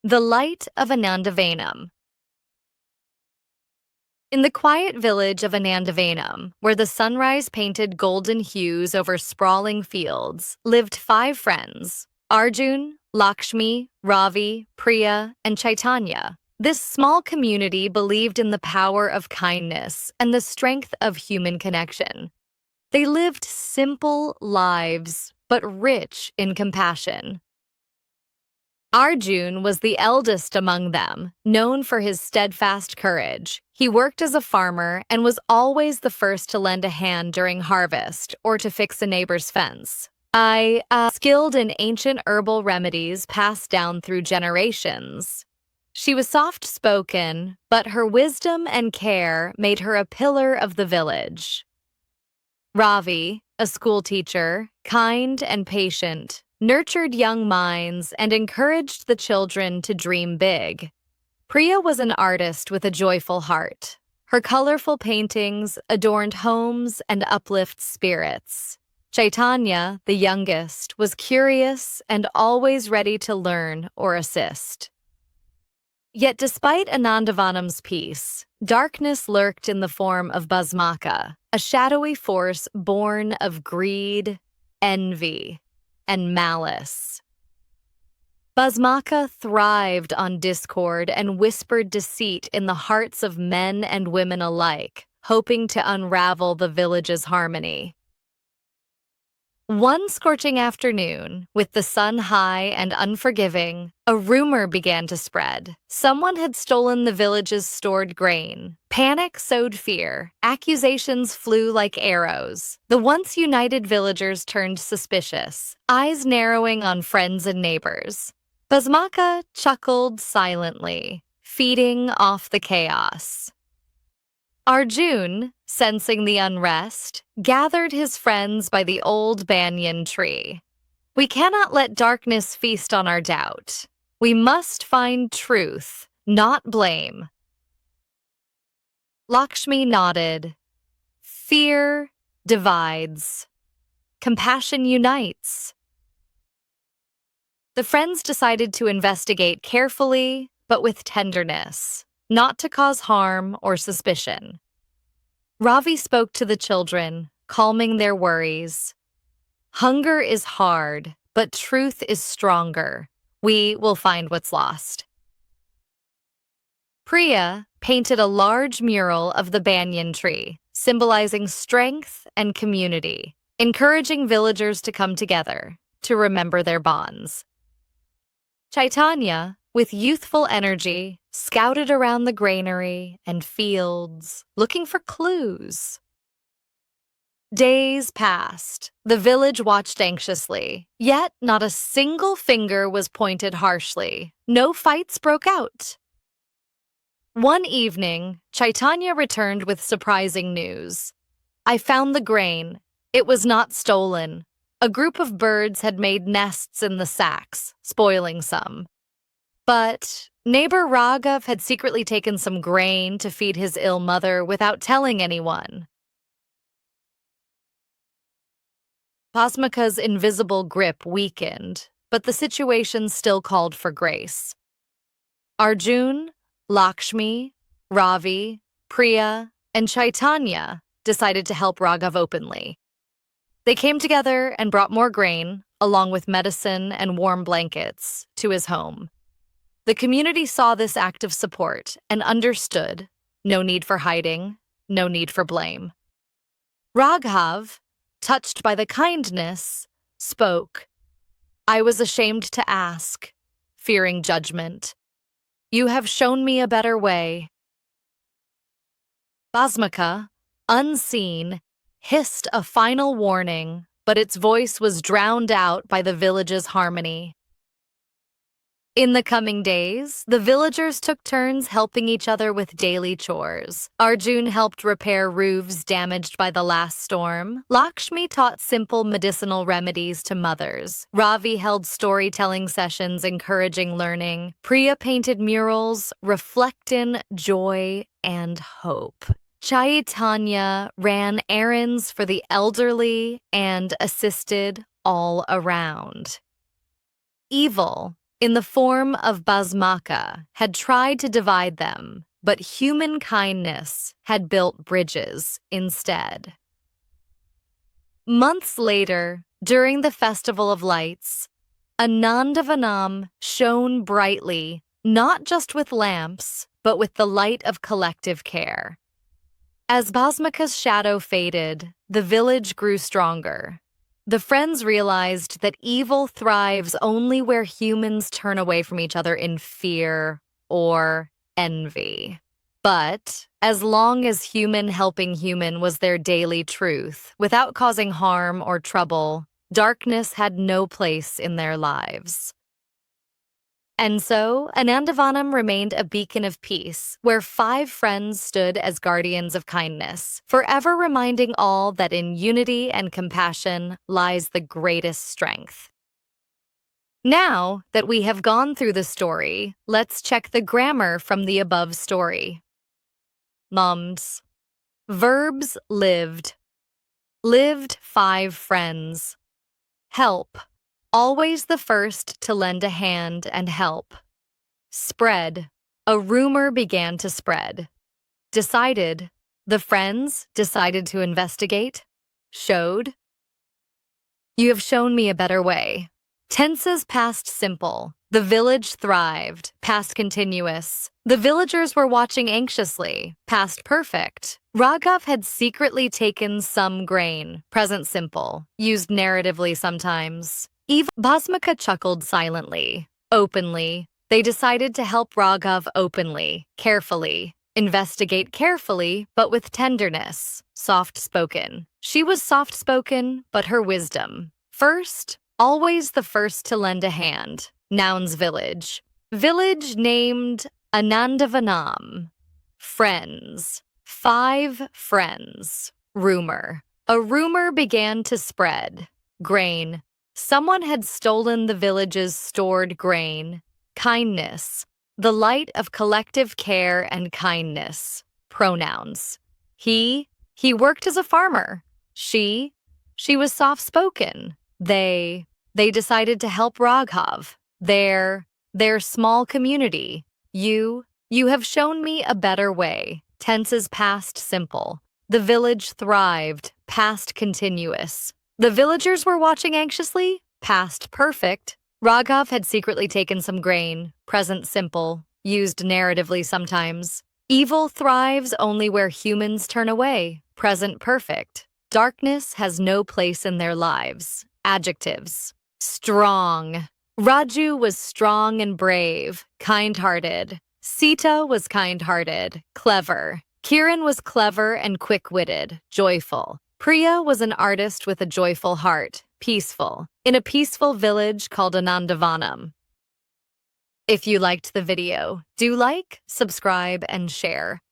The Light of Anandavanam. In the quiet village of Anandavanam, where the sunrise painted golden hues over sprawling fields, lived 5 friends: Arjun, Lakshmi, Ravi, Priya, and Chaitanya. This small community believed in the power of kindness and the strength of human connection. They lived simple lives, but rich in compassion. Arjun was the eldest among them, known for his steadfast courage. He worked as a farmer and was always the first to lend a hand during harvest or to fix a neighbor's fence. Skilled in ancient herbal remedies passed down through generations. She was soft-spoken, but her wisdom and care made her a pillar of the village. Ravi, a schoolteacher, kind and patient, nurtured young minds and encouraged the children to dream big. Priya was an artist with a joyful heart. Her colorful paintings adorned homes and uplift spirits. Chaitanya, the youngest, was curious and always ready to learn or assist. Yet despite Anandavanam's peace, darkness lurked in the form of Bhasmaka, a shadowy force born of greed, envy, and malice. Bhasmaka thrived on discord and whispered deceit in the hearts of men and women alike, hoping to unravel the village's harmony. One scorching afternoon, with the sun high and unforgiving, a rumor began to spread. Someone had stolen the village's stored grain. Panic sowed fear. Accusations flew like arrows. The once united villagers turned suspicious, eyes narrowing on friends and neighbors. Bhasmaka chuckled silently, feeding off the chaos. Arjun, sensing the unrest, gathered his friends by the old banyan tree. We cannot let darkness feast on our doubt. We must find truth, not blame. Lakshmi nodded. Fear divides. Compassion unites. The friends decided to investigate carefully, but with tenderness, not to cause harm or suspicion. Ravi spoke to the children, calming their worries. Hunger is hard, but truth is stronger. We will find what's lost. Priya painted a large mural of the banyan tree, symbolizing strength and community, encouraging villagers to come together, to remember their bonds. Chaitanya, with youthful energy, scouted around the granary and fields, looking for clues. Days passed. The village watched anxiously, yet not a single finger was pointed harshly. No fights broke out. One evening, Chaitanya returned with surprising news. I found the grain. It was not stolen. A group of birds had made nests in the sacks, spoiling some. But neighbor Raghav had secretly taken some grain to feed his ill mother without telling anyone. Bhasmaka's invisible grip weakened, but the situation still called for grace. Arjun, Lakshmi, Ravi, Priya, and Chaitanya decided to help Raghav openly. They came together and brought more grain, along with medicine and warm blankets, to his home. The community saw this act of support and understood no need for hiding, no need for blame. Raghav, touched by the kindness, spoke. I was ashamed to ask, fearing judgment. You have shown me a better way. Bhasmaka, unseen, hissed a final warning, but its voice was drowned out by the village's harmony. In the coming days, the villagers took turns helping each other with daily chores. Arjun helped repair roofs damaged by the last storm. Lakshmi taught simple medicinal remedies to mothers. Ravi held storytelling sessions encouraging learning. Priya painted murals reflecting joy and hope. Chaitanya ran errands for the elderly and assisted all around. Evil, in the form of Basmaka, had tried to divide them, but human kindness had built bridges instead. Months later, during the Festival of Lights, Anandavanam shone brightly, not just with lamps, but with the light of collective care. As Basmaka's shadow faded, the village grew stronger. The friends realized that evil thrives only where humans turn away from each other in fear or envy. But as long as human helping human was their daily truth, without causing harm or trouble, darkness had no place in their lives. And so, Anandavanam remained a beacon of peace, where 5 friends stood as guardians of kindness, forever reminding all that in unity and compassion lies the greatest strength. Now that we have gone through the story, let's check the grammar from the above story. Mums. Verbs lived. Lived 5 friends. Help. Always the first to lend a hand and help. Spread. A rumor began to spread. Decided. The friends decided to investigate. Showed. You have shown me a better way. Tenses past simple. The village thrived. Past continuous. The villagers were watching anxiously. Past perfect. Raghav had secretly taken some grain. Present simple. Used narratively sometimes. Basmaka chuckled silently, openly. They decided to help Raghav openly, carefully, investigate carefully, but with tenderness, soft-spoken. She was soft-spoken, but her wisdom. First, always the first to lend a hand. Nouns village. Village named Anandavanam. Friends. 5 friends. Rumor. A rumor began to spread. Grain. Someone had stolen the village's stored grain. Kindness. The light of collective care and kindness. Pronouns. He worked as a farmer. She was soft-spoken. They decided to help Raghav. Their small community. You have shown me a better way. Tenses past simple. The village thrived. Past continuous. The villagers were watching anxiously. Past perfect. Raghav had secretly taken some grain. Present simple. Used narratively sometimes. Evil thrives only where humans turn away. Present perfect. Darkness has no place in their lives. Adjectives. Strong. Raju was strong and brave, kind-hearted. Sita was kind-hearted, clever. Kiran was clever and quick-witted, joyful. Priya was an artist with a joyful heart, peaceful, in a peaceful village called Anandavanam. If you liked the video, do like, subscribe, and share.